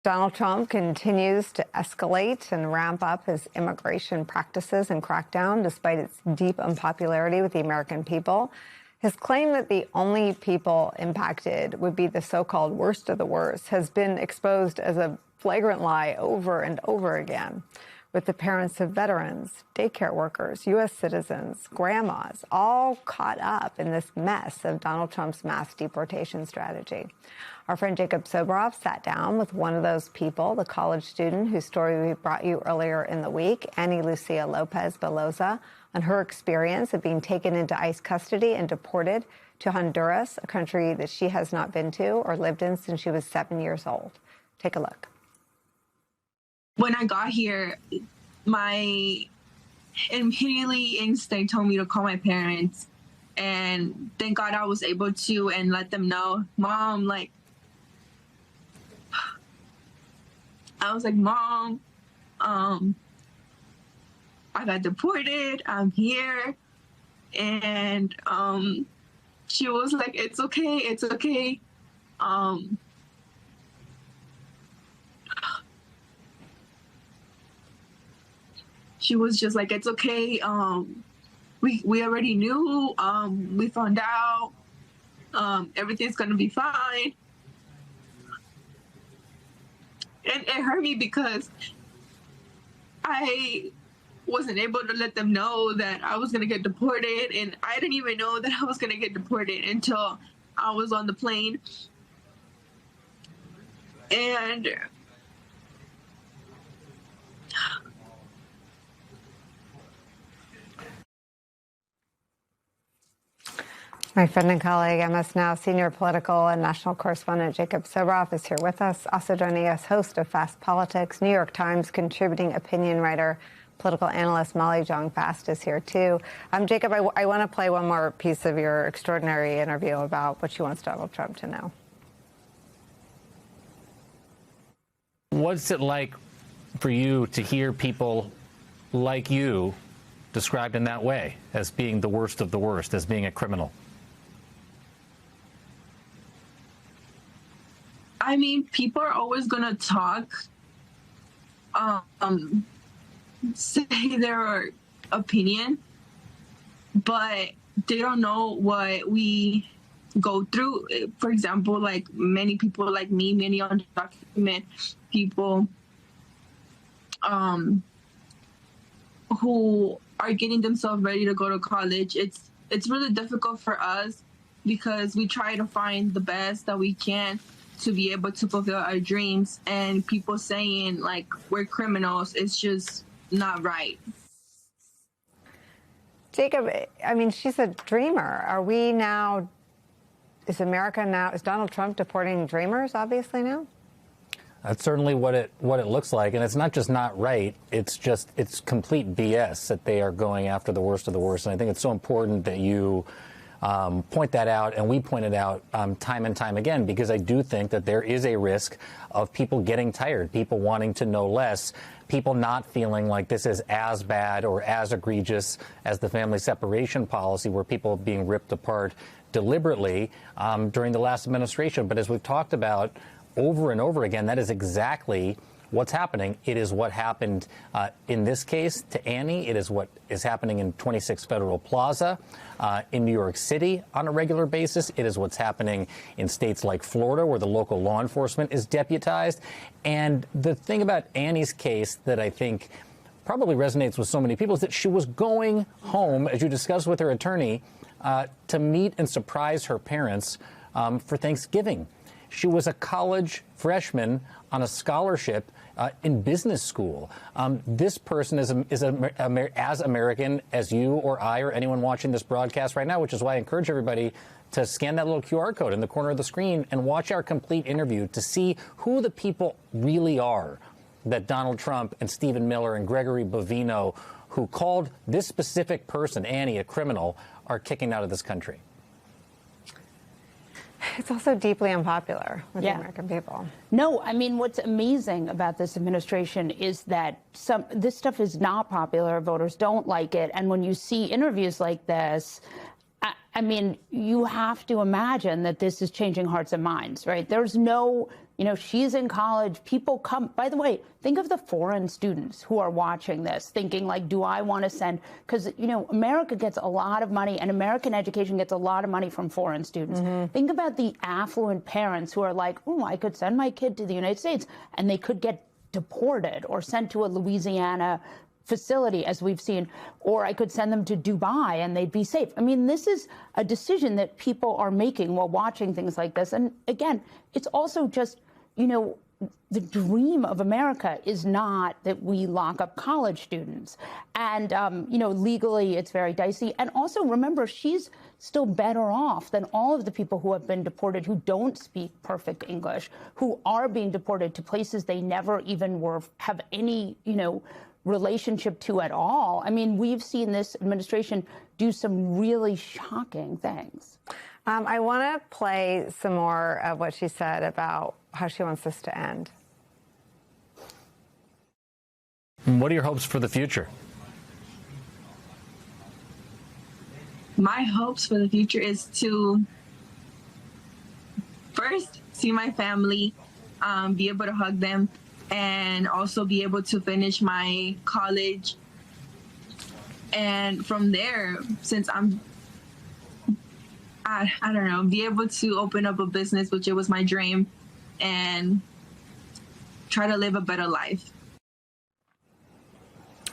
Donald Trump continues to escalate and ramp up his immigration practices and crackdown despite its deep unpopularity with the American people. His claim that the only people impacted would be the so-called worst of the worst has been exposed as a flagrant lie over and over again, with the parents of veterans, daycare workers, U.S. citizens, grandmas, all caught up in this mess of Donald Trump's mass deportation strategy. Our friend Jacob Soboroff sat down with one of those people, the college student whose story we brought you earlier in the week, Annie Lucia Lopez Beloza, on her experience of being taken into ICE custody and deported to Honduras, a country that she has not been to or lived in since she was 7 years old. Take a look. When I got here, my immediately instinct told me to call my parents, and thank God I was able to and let them know. Mom, I was like, Mom, I got deported. I'm here. And she was like, it's okay. It's okay. She was just like, it's okay. We already knew. We found out. Everything's going to be fine. And it hurt me because I wasn't able to let them know that I was going to get deported. And I didn't even know that I was going to get deported until I was on the plane. And my friend and colleague, MS Now senior political and national correspondent Jacob Soboroff is here with us. Also joining us, host of Fast Politics, New York Times contributing opinion writer, political analyst Molly Jong-Fast is here too. Jacob, I want to play one more piece of your extraordinary interview about what she wants Donald Trump to know. What's it like for you to hear people like you described in that way, as being the worst of the worst, as being a criminal? I mean, people are always going to talk, say their opinion, but they don't know what we go through. For example, like many people like me, many undocumented people who are getting themselves ready to go to college. It's really difficult for us because we try to find the best that we can to be able to fulfill our dreams, and people saying like we're criminals, it's just not right. Jacob, I mean, she's a dreamer. Is Donald Trump deporting dreamers, obviously, now? That's certainly what it looks like. And it's not just not right, it's complete BS that they are going after the worst of the worst. And I think it's so important that you point that out, and we point it out time and time again, because I do think that there is a risk of people getting tired, people wanting to know less, people not feeling like this is as bad or as egregious as the family separation policy, where people are being ripped apart deliberately during the last administration. But as we've talked about over and over again, that is exactly what's happening. It is what happened in this case to Annie. It is what is happening in 26 Federal Plaza in New York City on a regular basis. It is what's happening in states like Florida, where the local law enforcement is deputized. And the thing about Annie's case that I think probably resonates with so many people is that she was going home, as you discussed with her attorney, to meet and surprise her parents for Thanksgiving. She was a college freshman on a scholarship in business school. This person is as American as you or I or anyone watching this broadcast right now, which is why I encourage everybody to scan that little QR code in the corner of the screen and watch our complete interview to see who the people really are that Donald Trump and Stephen Miller and Gregory Bovino, who called this specific person, Annie, a criminal, are kicking out of this country. It's also deeply unpopular with the American people. No, I mean, what's amazing about this administration is that this stuff is not popular. Voters don't like it. And when you see interviews like this, I mean, you have to imagine that this is changing hearts and minds, right? There's no You know, she's in college. People come. By the way, think of the foreign students who are watching this, thinking like, do I want to send? Because, you know, America gets a lot of money, and American education gets a lot of money from foreign students. Think about the affluent parents who are like, oh, I could send my kid to the United States, and they could get deported or sent to a Louisiana facility, as we've seen, or I could send them to Dubai and they'd be safe. I mean, this is a decision that people are making while watching things like this. And again, it's also just, you know, the dream of America is not that we lock up college students. And, you know, legally it's very dicey. And also remember, she's still better off than all of the people who have been deported who don't speak perfect English, who are being deported to places they never even have any, you know, relationship to at all. I mean, we've seen this administration do some really shocking things. I want to play some more of what she said about how she wants this to end. What are your hopes for the future? My hopes for the future is to first see my family, be able to hug them, and also be able to finish my college. And from there, since I don't know, be able to open up a business, which it was my dream, and try to live a better life.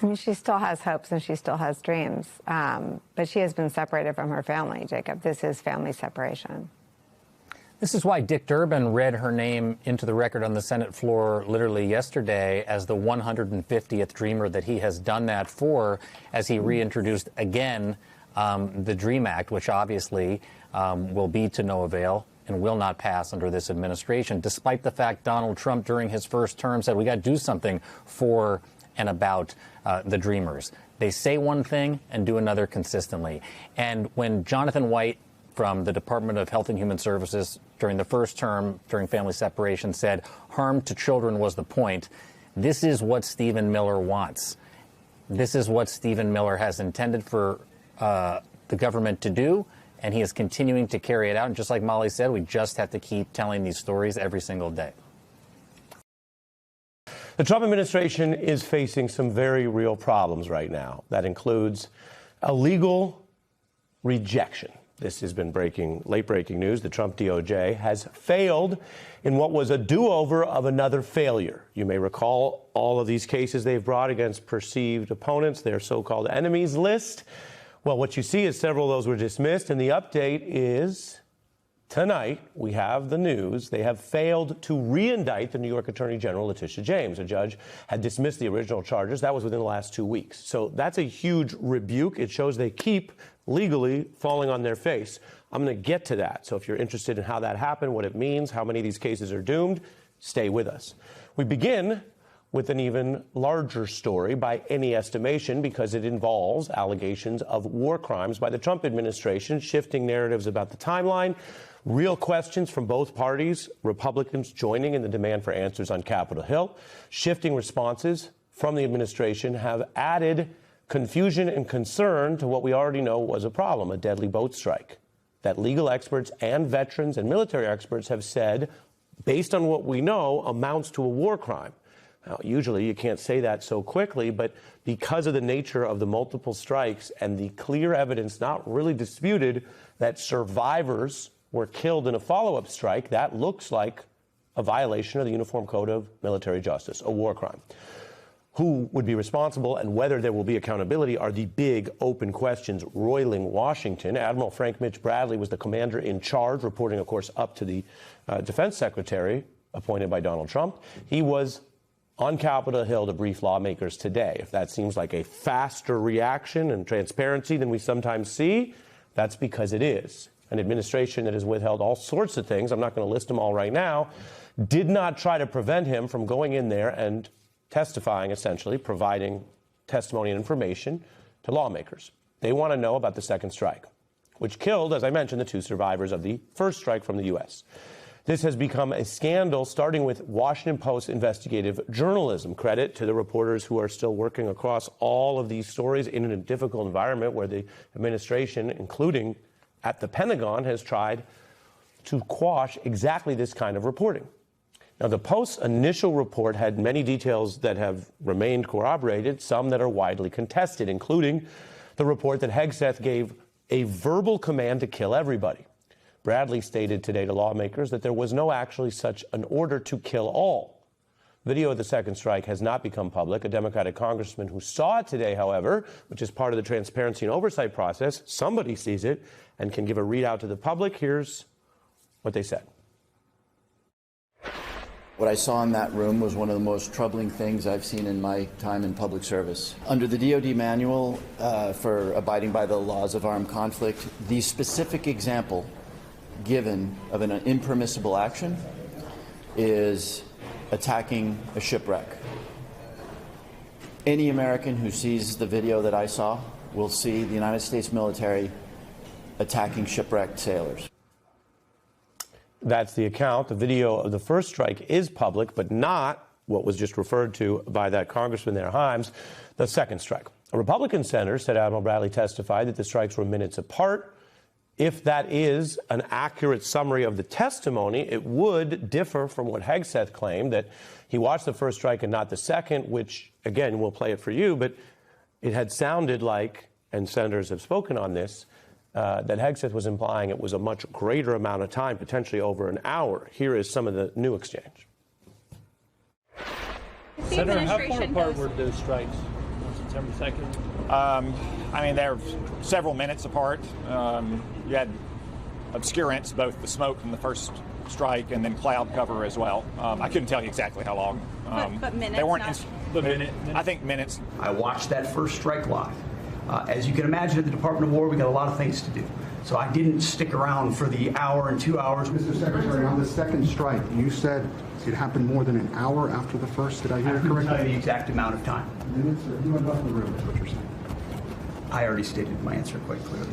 I mean, she still has hopes and she still has dreams, but she has been separated from her family, Jacob. This is family separation. This is why Dick Durbin read her name into the record on the Senate floor literally yesterday as the 150th dreamer that he has done that for, as he reintroduced again the DREAM Act, which obviously will be to no avail and will not pass under this administration, despite the fact Donald Trump during his first term said we got to do something for and about the dreamers. They say one thing and do another consistently. And when Jonathan White from the Department of Health and Human Services during the first term, during family separation, said harm to children was the point, this is what Stephen Miller wants. This is what Stephen Miller has intended for the government to do, and he is continuing to carry it out. And just like Molly said, we just have to keep telling these stories every single day. The Trump administration is facing some very real problems right now. That includes illegal rejection. This has been late-breaking news. The Trump DOJ has failed in what was a do-over of another failure. You may recall all of these cases they've brought against perceived opponents, their so-called enemies list. Well, what you see is several of those were dismissed, and the update is tonight we have the news. They have failed to re-indict the New York Attorney General, Letitia James. A judge had dismissed the original charges. That was within the last 2 weeks. So that's a huge rebuke. It shows they keep legally falling on their face. I'm going to get to that. So if you're interested in how that happened, what it means, how many of these cases are doomed, stay with us. We begin with an even larger story by any estimation because it involves allegations of war crimes by the Trump administration, shifting narratives about the timeline, real questions from both parties, Republicans joining in the demand for answers on Capitol Hill, shifting responses from the administration have added confusion and concern to what we already know was a problem, a deadly boat strike that legal experts and veterans and military experts have said, based on what we know, amounts to a war crime. Now, usually you can't say that so quickly, but because of the nature of the multiple strikes and the clear evidence not really disputed that survivors were killed in a follow-up strike, that looks like a violation of the Uniform Code of Military Justice, a war crime. Who would be responsible and whether there will be accountability are the big open questions roiling Washington. Admiral Frank Mitch Bradley was the commander in charge, reporting, of course, up to the defense secretary appointed by Donald Trump. He was on Capitol Hill to brief lawmakers today. If that seems like a faster reaction and transparency than we sometimes see, that's because it is. An administration that has withheld all sorts of things, I'm not going to list them all right now, did not try to prevent him from going in there and testifying, essentially, providing testimony and information to lawmakers. They want to know about the second strike, which killed, as I mentioned, the two survivors of the first strike from the U.S. This has become a scandal, starting with Washington Post investigative journalism. Credit to the reporters who are still working across all of these stories in a difficult environment where the administration, including at the Pentagon, has tried to quash exactly this kind of reporting. Now, the Post's initial report had many details that have remained corroborated, some that are widely contested, including the report that Hegseth gave a verbal command to kill everybody. Bradley stated today to lawmakers that there was no actually such an order to kill all. Video of the second strike has not become public. A Democratic congressman who saw it today, however, which is part of the transparency and oversight process, somebody sees it and can give a readout to the public. Here's what they said. What I saw in that room was one of the most troubling things I've seen in my time in public service. Under the DoD manual for abiding by the laws of armed conflict, the specific example given of an impermissible action is attacking a shipwreck. Any American who sees the video that I saw will see the United States military attacking shipwrecked sailors. That's the account. The video of the first strike is public, but not what was just referred to by that congressman there, Himes, the second strike. A Republican senator said Admiral Bradley testified that the strikes were minutes apart. If that is an accurate summary of the testimony, it would differ from what Hegseth claimed, that he watched the first strike and not the second, which, again, we'll play it for you, but it had sounded like, and senators have spoken on this, that Hegseth was implying it was a much greater amount of time, potentially over an hour. Here is some of the new exchange. Senator, how far apart were those strikes on September 2nd? I mean, they're several minutes apart. You had obscurance, both the smoke from the first strike and then cloud cover as well. I couldn't tell you exactly how long. But minutes, they weren't. Minute. I think minutes. I watched that first strike live. As you can imagine, at the Department of War, we got a lot of things to do. So I didn't stick around for the hour and 2 hours. Mr. Secretary, on the second strike, you said it happened more than an hour after the first. Did I hear it correctly? I couldn't tell you the exact amount of time. Minutes, or you went off the room, is what you're saying. I already stated my answer quite clearly.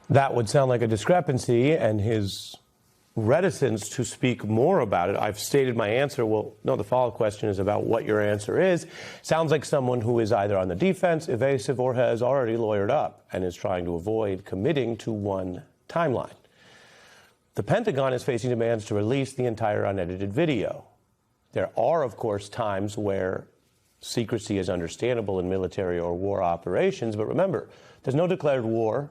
That would sound like a discrepancy, and his reticence to speak more about it. I've stated my answer. Well, no, the follow-up question is about what your answer is. Sounds like someone who is either on the defense, evasive, or has already lawyered up and is trying to avoid committing to one timeline. The Pentagon is facing demands to release the entire unedited video. There are, of course, times where secrecy is understandable in military or war operations, but remember, there's no declared war.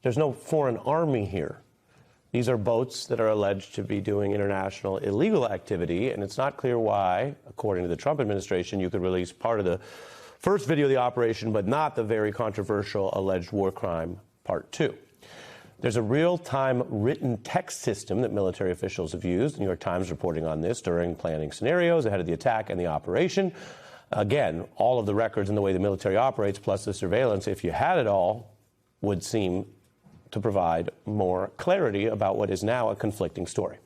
There's no foreign army here. These are boats that are alleged to be doing international illegal activity, and it's not clear why, according to the Trump administration, you could release part of the first video of the operation, but not the very controversial alleged war crime part 2. There's a real-time written text system that military officials have used. The New York Times reporting on this during planning scenarios ahead of the attack and the operation. Again, all of the records and the way the military operates, plus the surveillance, if you had it all, would seem to provide more clarity about what is now a conflicting story.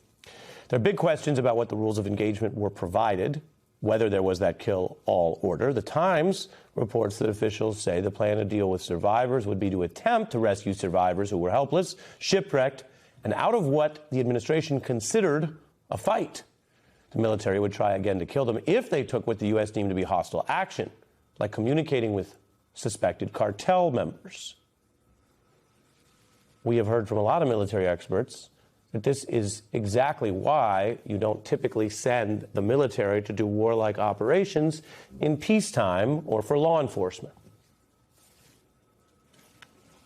There are big questions about what the rules of engagement were provided, whether there was that kill-all order. The Times reports that officials say the plan to deal with survivors would be to attempt to rescue survivors who were helpless, shipwrecked, and out of what the administration considered a fight. The military would try again to kill them if they took what the U.S. deemed to be hostile action, like communicating with suspected cartel members. We have heard from a lot of military experts that this is exactly why you don't typically send the military to do warlike operations in peacetime or for law enforcement.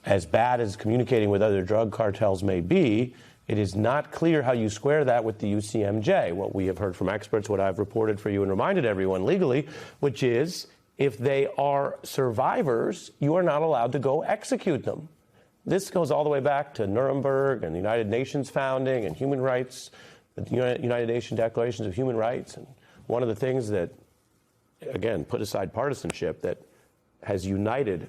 As bad as communicating with other drug cartels may be, it is not clear how you square that with the UCMJ. What we have heard from experts, what I've reported for you and reminded everyone legally, which is if they are survivors, you are not allowed to go execute them. This goes all the way back to Nuremberg and the United Nations founding and human rights, the United Nations Declarations of Human Rights. And one of the things that, again, put aside partisanship, that has united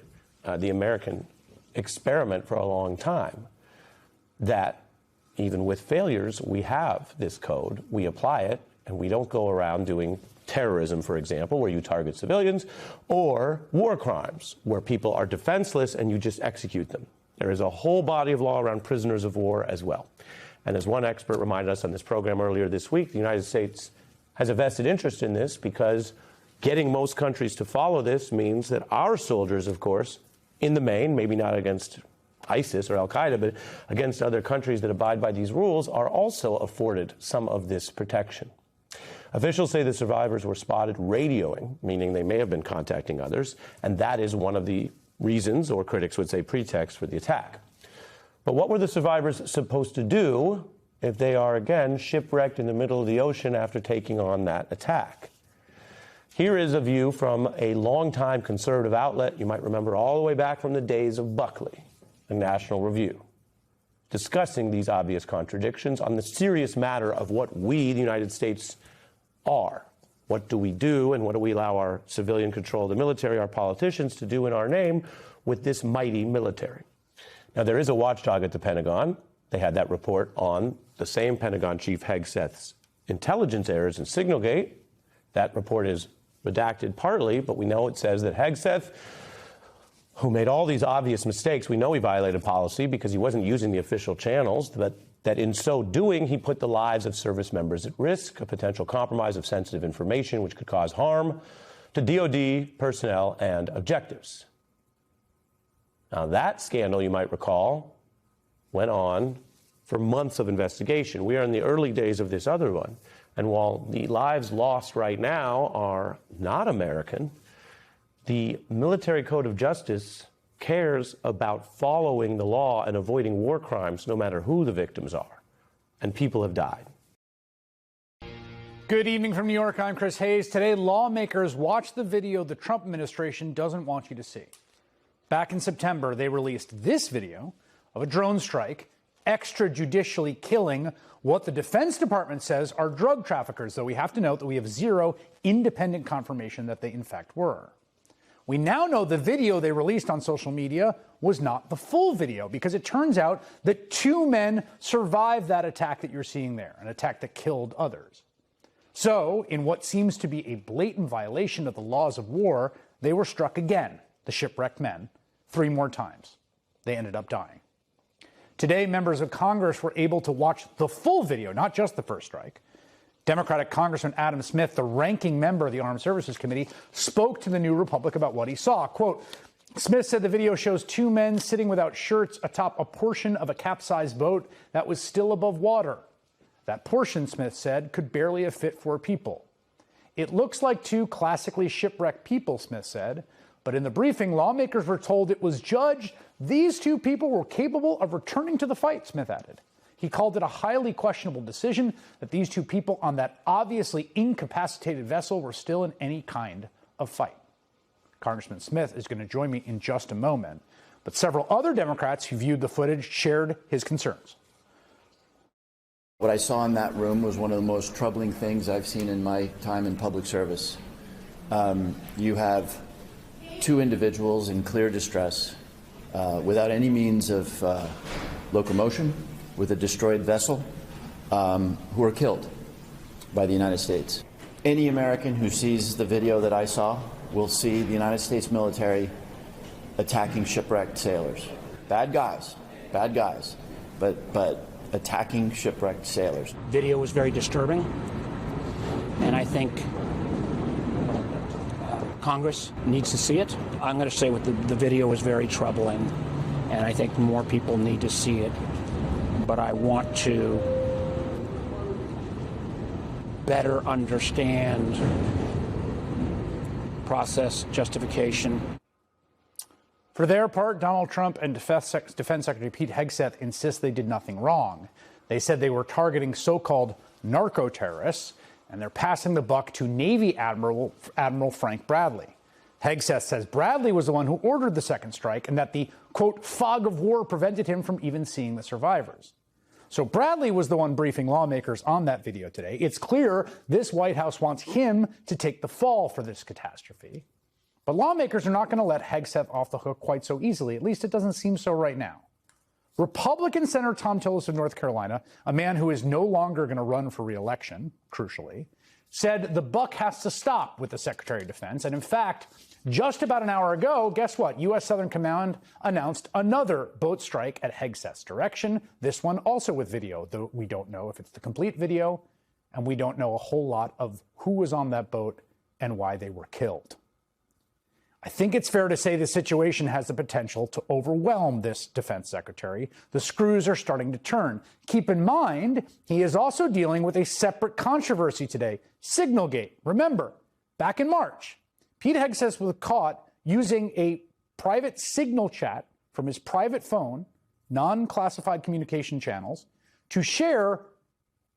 the American experiment for a long time, that even with failures, we have this code, we apply it, and we don't go around doing terrorism, for example, where you target civilians, or war crimes, where people are defenseless and you just execute them. There is a whole body of law around prisoners of war as well. And as one expert reminded us on this program earlier this week, the United States has a vested interest in this because getting most countries to follow this means that our soldiers, of course, in the main, maybe not against ISIS or al-Qaeda, but against other countries that abide by these rules, are also afforded some of this protection. Officials say the survivors were spotted radioing, meaning they may have been contacting others, and that is one of the reasons, or critics would say pretext, for the attack. But what were the survivors supposed to do if they are, again, shipwrecked in the middle of the ocean after taking on that attack? Here is a view from a longtime conservative outlet, you might remember all the way back from the days of Buckley, the National Review, discussing these obvious contradictions on the serious matter of what we, the United States, are. What do we do, and what do we allow our civilian control of the military, our politicians, to do in our name with this mighty military? Now, there is a watchdog at the Pentagon. They had that report on the same Pentagon chief, Hegseth's intelligence errors in Signalgate. That report is redacted partly, but we know it says that Hegseth, who made all these obvious mistakes, we know he violated policy because he wasn't using the official channels, but that in so doing, he put the lives of service members at risk, a potential compromise of sensitive information which could cause harm to DoD personnel and objectives. Now, that scandal, you might recall, went on for months of investigation. We are in the early days of this other one. And while the lives lost right now are not American, the Military Code of Justice cares about following the law and avoiding war crimes, no matter who the victims are. And people have died. Good evening from New York. I'm Chris Hayes. Today, lawmakers watched the video the Trump administration doesn't want you to see. Back in September, they released this video of a drone strike extrajudicially killing what the Defense Department says are drug traffickers, though we have to note that we have zero independent confirmation that they in fact were. We now know the video they released on social media was not the full video, because it turns out that 2 men survived that attack that you're seeing there, an attack that killed others. So, in what seems to be a blatant violation of the laws of war, they were struck again, the shipwrecked men, 3 more times. They ended up dying. Today, members of Congress were able to watch the full video, not just the first strike. Democratic Congressman Adam Smith, the ranking member of the Armed Services Committee, spoke to the New Republic about what he saw. Quote, Smith said the video shows 2 men sitting without shirts atop a portion of a capsized boat that was still above water. That portion, Smith said, could barely have fit 4 people. It looks like 2 classically shipwrecked people, Smith said, but in the briefing, lawmakers were told it was judged these 2 people were capable of returning to the fight, Smith added. He called it a highly questionable decision that these 2 people on that obviously incapacitated vessel were still in any kind of fight. Congressman Smith is going to join me in just a moment, but several other Democrats who viewed the footage shared his concerns. What I saw in that room was one of the most troubling things I've seen in my time in public service. You have 2 individuals in clear distress, without any means of locomotion, with a destroyed vessel, who were killed by the United States. Any American who sees the video that I saw will see the United States military attacking shipwrecked sailors. Bad guys, but attacking shipwrecked sailors. Video was very disturbing, and I think Congress needs to see it. I'm going to say what the video was very troubling, and I think more people need to see it. But I want to better understand process, justification. For their part, Donald Trump and Defense Secretary Pete Hegseth insist they did nothing wrong. They said they were targeting so-called narco-terrorists, and they're passing the buck to Navy Admiral Frank Bradley. Hegseth says Bradley was the one who ordered the second strike and that the, quote, fog of war prevented him from even seeing the survivors. So Bradley was the one briefing lawmakers on that video today. It's clear this White House wants him to take the fall for this catastrophe. But lawmakers are not going to let Hegseth off the hook quite so easily. At least it doesn't seem so right now. Republican Senator Thom Tillis of North Carolina, a man who is no longer going to run for re-election, crucially, said the buck has to stop with the Secretary of Defense. And in fact, just about an hour ago, guess what? U.S. Southern Command announced another boat strike at Hegseth's direction, this one also with video, though we don't know if it's the complete video, and we don't know a whole lot of who was on that boat and why they were killed. I think it's fair to say the situation has the potential to overwhelm this defense secretary. The screws are starting to turn. Keep in mind, he is also dealing with a separate controversy today, Signalgate. Remember, back in March, Pete Hegseth was caught using a private Signal chat from his private phone, non-classified communication channels, to share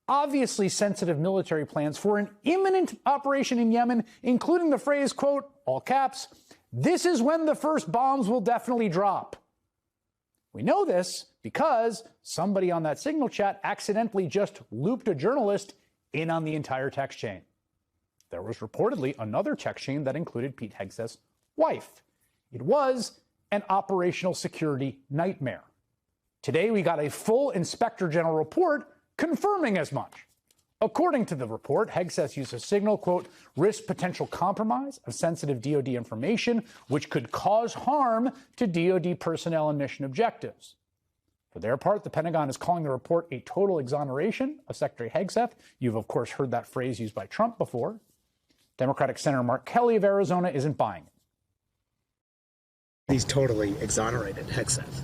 obviously sensitive military plans for an imminent operation in Yemen, including the phrase, quote, all caps, "This is when the first bombs will definitely drop." We know this because somebody on that Signal chat accidentally just looped a journalist in on the entire text chain. There was reportedly another text chain that included Pete Hegseth's wife. It was an operational security nightmare. Today, we got a full Inspector General report confirming as much. According to the report, Hegseth used a Signal, quote, risk potential compromise of sensitive DoD information, which could cause harm to DoD personnel and mission objectives. For their part, the Pentagon is calling the report a total exoneration of Secretary Hegseth. You've, of course, heard that phrase used by Trump before. Democratic Senator Mark Kelly of Arizona isn't buying it. He's totally exonerated Hegseth.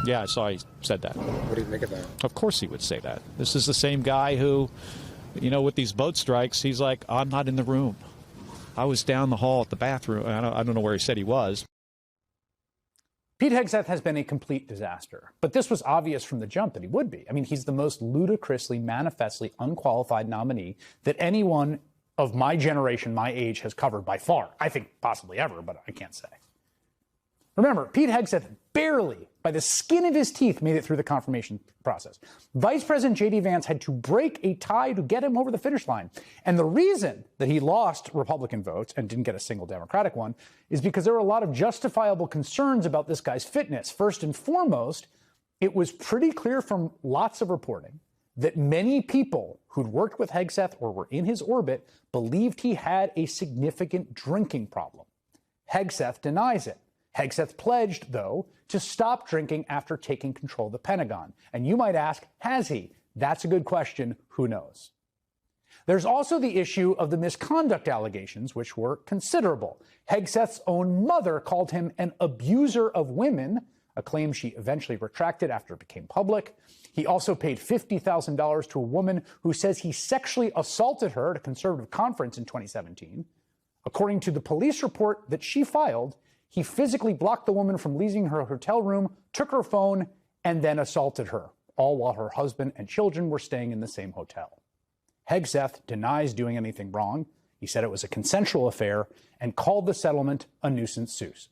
Yeah, I saw he said that. What do you make of that? Of course he would say that. This is the same guy who, you know, with these boat strikes, he's like, I'm not in the room. I was down the hall at the bathroom. I don't know where he said he was. Pete Hegseth has been a complete disaster, but this was obvious from the jump that he would be. I mean, he's the most ludicrously, manifestly unqualified nominee that anyone of my generation, my age, has covered by far. I think possibly ever, but I can't say. Remember, Pete Hegseth barely, by the skin of his teeth, made it through the confirmation process. Vice President J.D. Vance had to break a tie to get him over the finish line. And the reason that he lost Republican votes and didn't get a single Democratic one is because there were a lot of justifiable concerns about this guy's fitness. First and foremost, it was pretty clear from lots of reporting that many people who'd worked with Hegseth or were in his orbit believed he had a significant drinking problem. Hegseth denies it. Hegseth pledged, though, to stop drinking after taking control of the Pentagon. And you might ask, has he? That's a good question. Who knows? There's also the issue of the misconduct allegations, which were considerable. Hegseth's own mother called him an abuser of women, a claim she eventually retracted after it became public. He also paid $50,000 to a woman who says he sexually assaulted her at a conservative conference in 2017. According to the police report that she filed, he physically blocked the woman from leaving her hotel room, took her phone, and then assaulted her, all while her husband and children were staying in the same hotel. Hegseth denies doing anything wrong. He said it was a consensual affair and called the settlement a nuisance suit.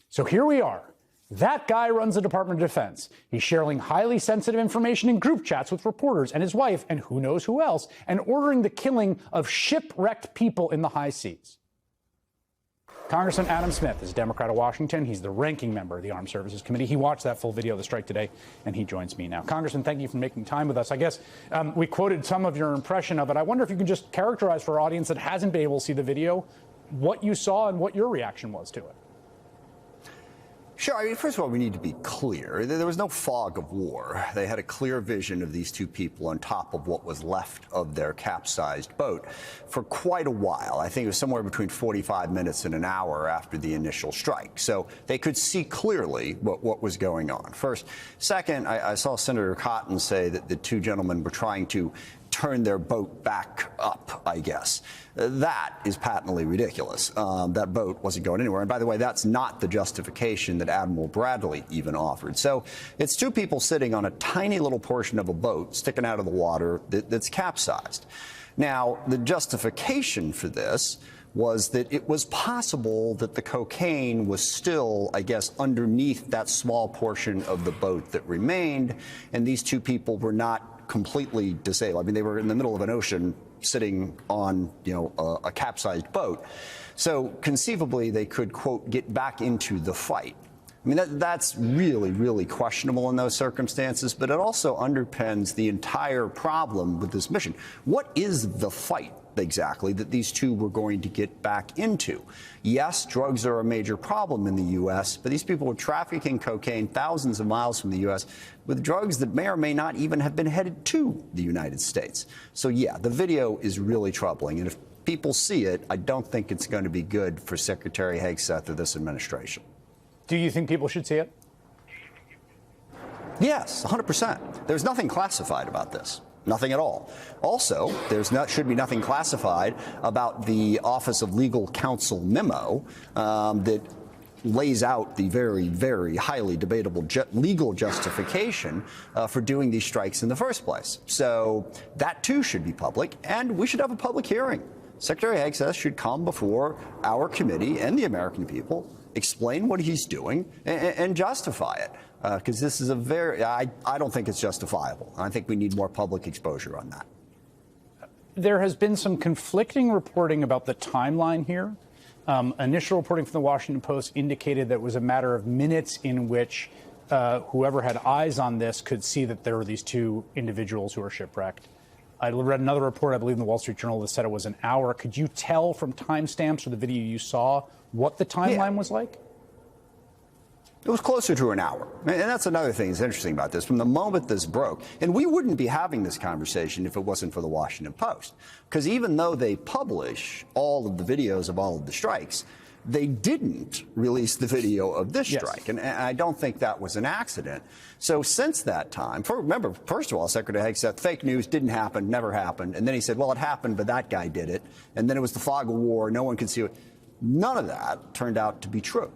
So here we are. That guy runs the Department of Defense. He's sharing highly sensitive information in group chats with reporters and his wife and who knows who else, and ordering the killing of shipwrecked people in the high seas. Congressman Adam Smith is a Democrat of Washington. He's the ranking member of the Armed Services Committee. He watched that full video of the strike today, and he joins me now. Congressman, thank you for making time with us. I guess we quoted some of your impression of it. I wonder if you can just characterize for our audience that hasn't been able to see the video what you saw and what your reaction was to it. Sure. I mean, first of all, we need to be clear. There was no fog of war. They had a clear vision of these two people on top of what was left of their capsized boat for quite a while. I think it was somewhere between 45 minutes and an hour after the initial strike. So they could see clearly what was going on. First. Second, I saw Senator Cotton say that the two gentlemen were trying to turn their boat back up, I guess. That is patently ridiculous. That boat wasn't going anywhere. And by the way, that's not the justification that Admiral Bradley even offered. So it's two people sitting on a tiny little portion of a boat sticking out of the water that's capsized. Now, the justification for this was that it was possible that the cocaine was still, I guess, underneath that small portion of the boat that remained, and these two people were not completely disabled. I mean, they were in the middle of an ocean sitting on, a capsized boat. So conceivably, they could, quote, get back into the fight. I mean, that's really, really questionable in those circumstances, but it also underpins the entire problem with this mission. What is the fight exactly that these two were going to get back into. Yes, drugs are a major problem in the U.S., but these people were trafficking cocaine thousands of miles from the U.S. with drugs that may or may not even have been headed to the United States. So, yeah, the video is really troubling. And if people see it, I don't think it's going to be good for Secretary Hegseth or this administration. Do you think people should see it? Yes, 100%. There's nothing classified about this. Nothing at all. Also, should be nothing classified about the Office of Legal Counsel memo that lays out the very, very highly debatable legal justification for doing these strikes in the first place. So that, too, should be public, and we should have a public hearing. Secretary Hegseth should come before our committee and the American people, explain what he's doing, and justify it. Because this is I don't think it's justifiable. I think we need more public exposure on that. There has been some conflicting reporting about the timeline here. Initial reporting from the Washington Post indicated that it was a matter of minutes in which whoever had eyes on this could see that there were these two individuals who were shipwrecked. I read another report, I believe in the Wall Street Journal, that said it was an hour. Could you tell from timestamps or the video you saw what the timeline was like? It was closer to an hour. And that's another thing that's interesting about this. From the moment this broke, and we wouldn't be having this conversation if it wasn't for the Washington Post. Because even though they publish all of the videos of all of the strikes, they didn't release the video of this strike. And I don't think that was an accident. So since that time, remember, first of all, Secretary Hegseth, fake news didn't happen, never happened. And then he said, well, it happened, but that guy did it. And then it was the fog of war. No one could see it. None of that turned out to be true.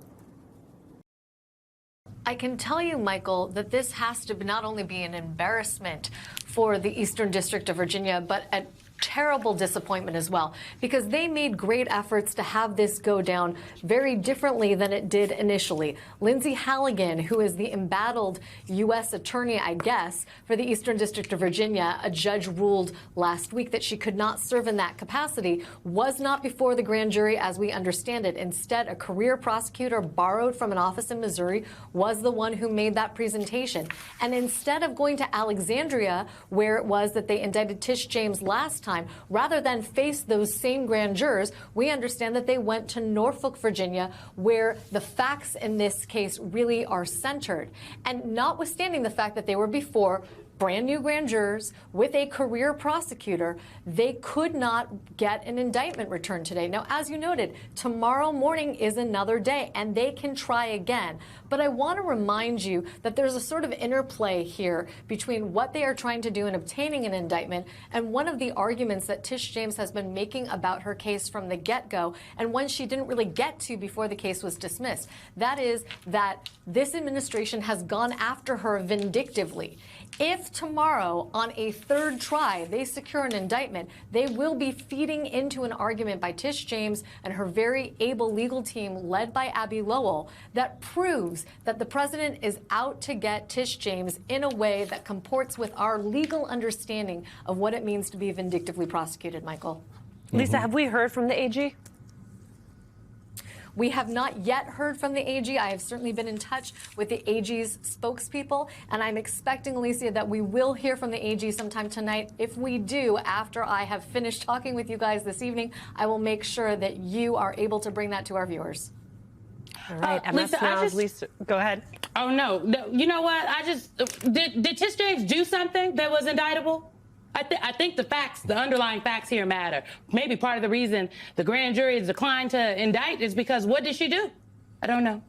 I can tell you, Michael, that this has to not only be an embarrassment for the Eastern District of Virginia, but a terrible disappointment as well, because they made great efforts to have this go down very differently than it did initially. Lindsay Halligan, who is the embattled U.S. attorney, I guess, for the Eastern District of Virginia, a judge ruled last week that she could not serve in that capacity, was not before the grand jury as we understand it. Instead, a career prosecutor borrowed from an office in Missouri was the one who made that presentation. And instead of going to Alexandria, where it was that they indicted Tish James last time, rather than face those same grand jurors, we understand that they went to Norfolk, Virginia, where the facts in this case really are centered. And notwithstanding the fact that they were before brand new grand jurors with a career prosecutor, they could not get an indictment returned today. Now, as you noted, tomorrow morning is another day and they can try again. But I want to remind you that there's a sort of interplay here between what they are trying to do in obtaining an indictment and one of the arguments that Tish James has been making about her case from the get-go, and one she didn't really get to before the case was dismissed. That is that this administration has gone after her vindictively. If tomorrow, on a third try, they secure an indictment, they will be feeding into an argument by Tish James and her very able legal team led by Abbe Lowell that proves that the president is out to get Tish James in a way that comports with our legal understanding of what it means to be vindictively prosecuted, Michael. Lisa, have we heard from the AG? We have not yet heard from the AG. I have certainly been in touch with the AG's spokespeople, and I'm expecting, Alicia, that we will hear from the AG sometime tonight. If we do, after I have finished talking with you guys this evening, I will make sure that you are able to bring that to our viewers. All right, Lisa, go ahead. Oh, no. You know what? Did Tish James do something that was indictable? I think the underlying facts here matter. Maybe part of the reason the grand jury has declined to indict is because what did she do? I don't know.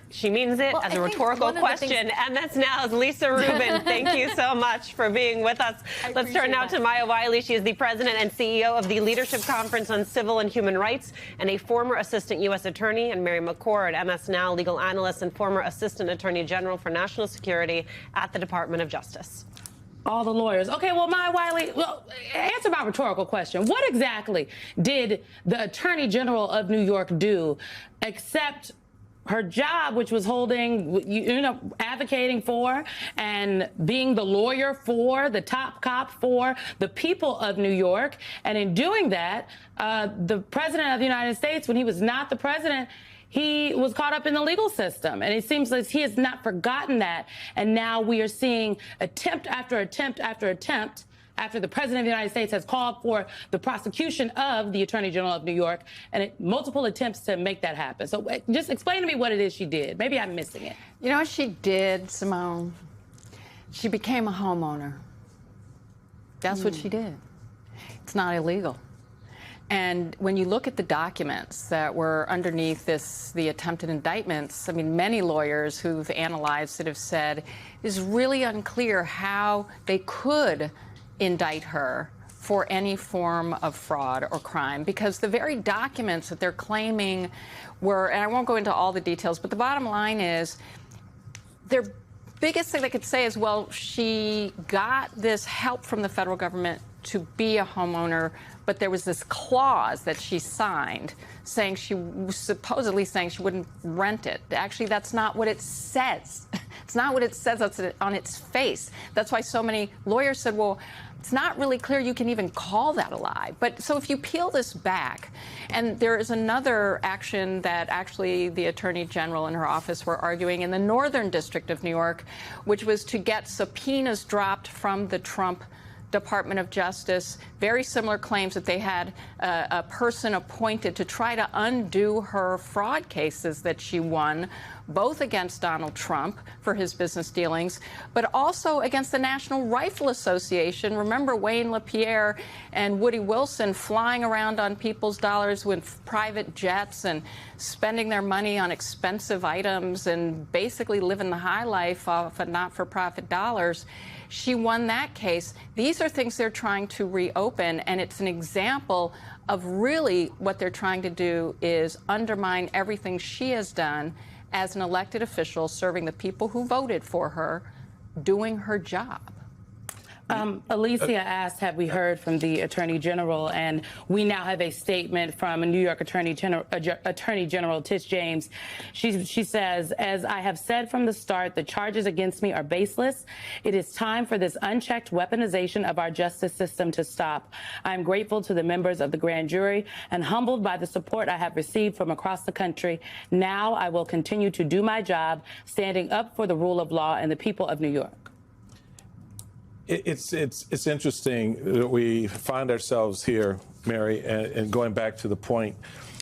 She means it as a rhetorical question. MS Now's Lisa Rubin, thank you so much for being with us. Let's turn now to Maya Wiley. She is the president and CEO of the Leadership Conference on Civil and Human Rights and a former assistant U.S. attorney, and Mary McCord, MS Now legal analyst and former assistant attorney general for national security at the Department of Justice. All the lawyers. Okay, well, Maya Wiley, answer my rhetorical question. What exactly did the Attorney General of New York do except her job, which was advocating for and being the lawyer for, the top cop for the people of New York? And in doing that, the president of the United States, when he was not the president, he was caught up in the legal system, and it seems like he has not forgotten that. And now we are seeing attempt after attempt after attempt after the President of the United States has called for the prosecution of the Attorney General of New York and multiple attempts to make that happen. So just explain to me what it is she did. Maybe I'm missing it. You know what she did, Simone? She became a homeowner. That's what she did. It's not illegal. And when you look at the documents that were underneath the attempted indictments, I mean, many lawyers who've analyzed it have said it's really unclear how they could indict her for any form of fraud or crime, because the very documents that they're claiming were, and I won't go into all the details, but the bottom line is their biggest thing they could say is, well, she got this help from the federal government to be a homeowner, but there was this clause that she signed saying supposedly saying she wouldn't rent it. Actually, that's not what it says. It's not what it says on its face. That's why so many lawyers said, well, it's not really clear you can even call that a lie. But so if you peel this back, and there is another action that actually the Attorney General and her office were arguing in the Northern District of New York, which was to get subpoenas dropped from the Trump Department of Justice, very similar claims that they had a person appointed to try to undo her fraud cases that she won, both against Donald Trump for his business dealings, but also against the National Rifle Association. Remember Wayne LaPierre and Woody Wilson flying around on people's dollars with private jets and spending their money on expensive items and basically living the high life off of not-for-profit dollars. She won that case. These are things they're trying to reopen, and it's an example of really what they're trying to do is undermine everything she has done as an elected official, serving the people who voted for her, doing her job. Alicia asked, have we heard from the Attorney General? And we now have a statement from New York Attorney General Tish James. She says, as I have said from the start, the charges against me are baseless. It is time for this unchecked weaponization of our justice system to stop. I am grateful to the members of the grand jury and humbled by the support I have received from across the country. Now I will continue to do my job, standing up for the rule of law and the people of New York. It's interesting that we find ourselves here, Mary, and going back to the point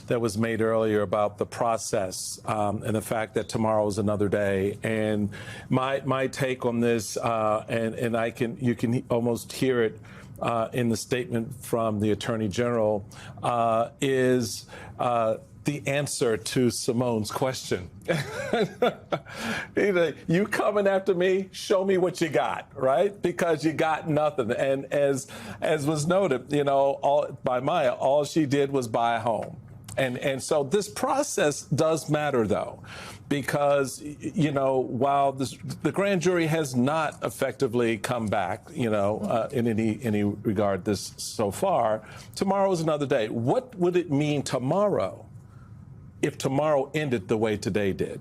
that was made earlier about the process and the fact that tomorrow is another day. And my take on this, and you can almost hear it in the statement from the Attorney General, is the answer to Simone's question. You coming after me, show me what you got, right? Because you got nothing. And as was noted, by Maya, all she did was buy a home. And so this process does matter, though, because, while the grand jury has not effectively come back, in any regard this so far, tomorrow is another day. What would it mean tomorrow if tomorrow ended the way today did?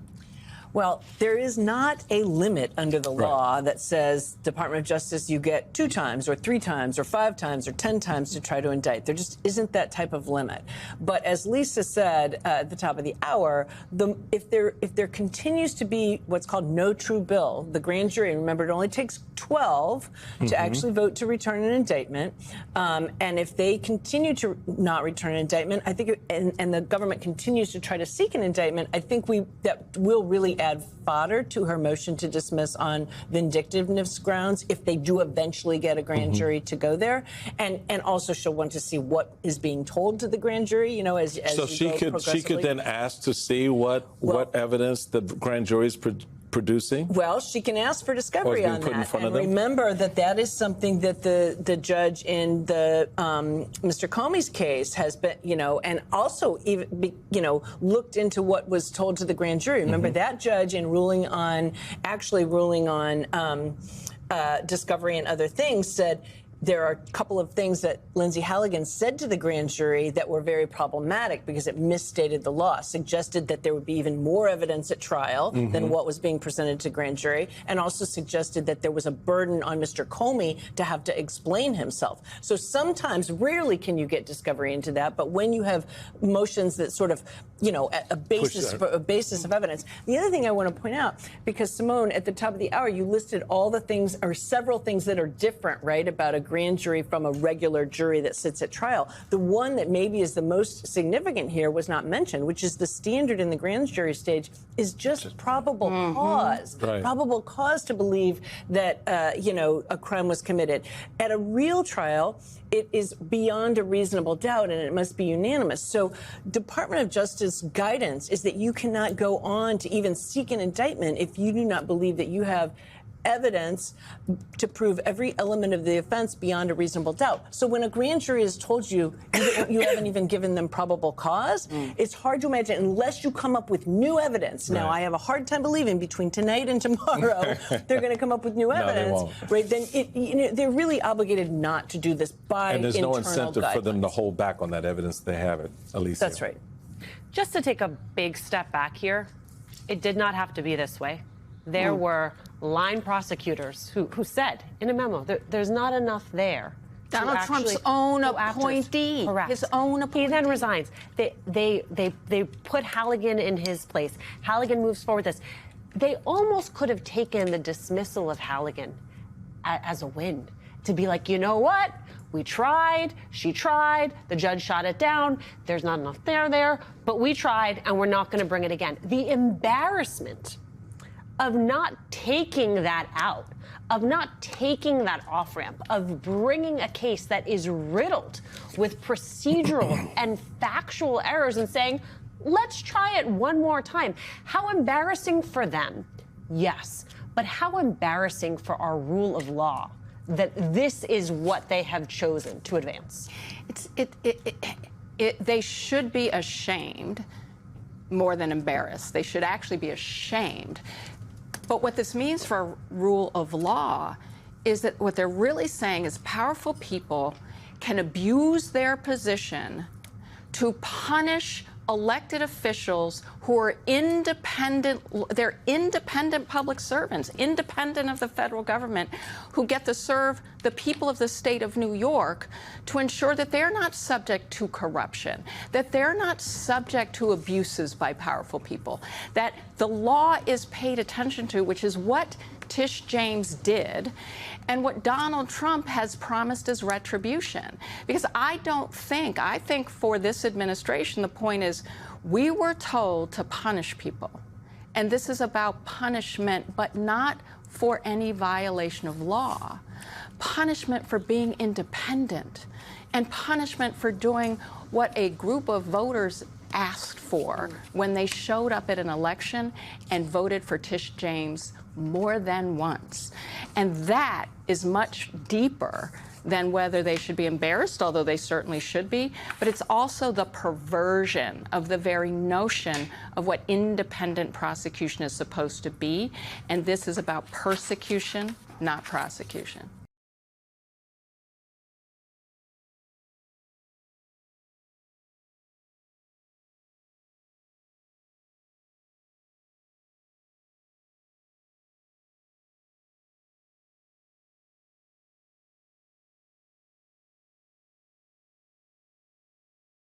Well, there is not a limit under the law that says, Department of Justice, you get 2 times or 3 times or 5 times or 10 times to try to indict. There just isn't that type of limit. But as Lisa said at the top of the hour, if there continues to be what's called no true bill, the grand jury, remember, it only takes 12 to actually vote to return an indictment. And if they continue to not return an indictment, I think, and the government continues to try to seek an indictment, I think that will really add fodder to her motion to dismiss on vindictiveness grounds if they do eventually get a grand jury to go there. And also she'll want to see what is being told to the grand jury, as so she could then ask to see what evidence the grand jury is producing? Well, she can ask for discovery on that. And remember that is something that the judge in the Mr. Comey's case has been, and also even, looked into what was told to the grand jury. Remember that judge in ruling on discovery and other things said, there are a couple of things that Lindsay Halligan said to the grand jury that were very problematic because it misstated the law, suggested that there would be even more evidence at trial than what was being presented to grand jury, and also suggested that there was a burden on Mr. Comey to have to explain himself. So sometimes, rarely can you get discovery into that, but when you have motions that sort of, a basis of evidence. The other thing I want to point out, because Simone, at the top of the hour, you listed all the things or several things that are different, right, about a grand jury from a regular jury that sits at trial. The one that maybe is the most significant here was not mentioned, which is the standard in the grand jury stage is just probable cause. Right. Probable cause to believe that, a crime was committed. At a real trial, it is beyond a reasonable doubt, and it must be unanimous. So Department of Justice guidance is that you cannot go on to even seek an indictment if you do not believe that you have evidence to prove every element of the offense beyond a reasonable doubt. So when a grand jury has told you you haven't even given them probable cause, it's hard to imagine unless you come up with new evidence. Now, I have a hard time believing between tonight and tomorrow they're going to come up with new evidence. Right? Then they're really obligated not to do this by and there's no incentive guidelines. for them to hold back on that evidence they have it, Alicia. That's right. Just to take a big step back here, it did not have to be this way. There were line prosecutors who said in a memo there's not enough there. Donald Trump's own appointee. Correct. His own appointee. He then resigns. They put Halligan in his place. Halligan moves forward this. They almost could have taken the dismissal of Halligan as a win. To be like, you know what? We tried, she tried, the judge shot it down, there's not enough there, but we tried and we're not going to bring it again. The embarrassment of not taking that out, of not taking that off-ramp, of bringing a case that is riddled with procedural and factual errors and saying, let's try it one more time. How embarrassing for them, yes, but how embarrassing for our rule of law that this is what they have chosen to advance. They should be ashamed more than embarrassed. They should actually be ashamed. But what this means for rule of law is that what they're really saying is powerful people can abuse their position to punish elected officials who are independent. They're independent public servants, independent of the federal government, who get to serve the people of the state of New York to ensure that they're not subject to corruption, that they're not subject to abuses by powerful people, that the law is paid attention to, which is what Tish James did, and what Donald Trump has promised as retribution. Because I think for this administration, the point is we were told to punish people. And this is about punishment, but not for any violation of law. Punishment for being independent, and punishment for doing what a group of voters asked for when they showed up at an election and voted for Tish James more than once. And that is much deeper than whether they should be embarrassed, although they certainly should be, but it's also the perversion of the very notion of what independent prosecution is supposed to be. And this is about persecution, not prosecution.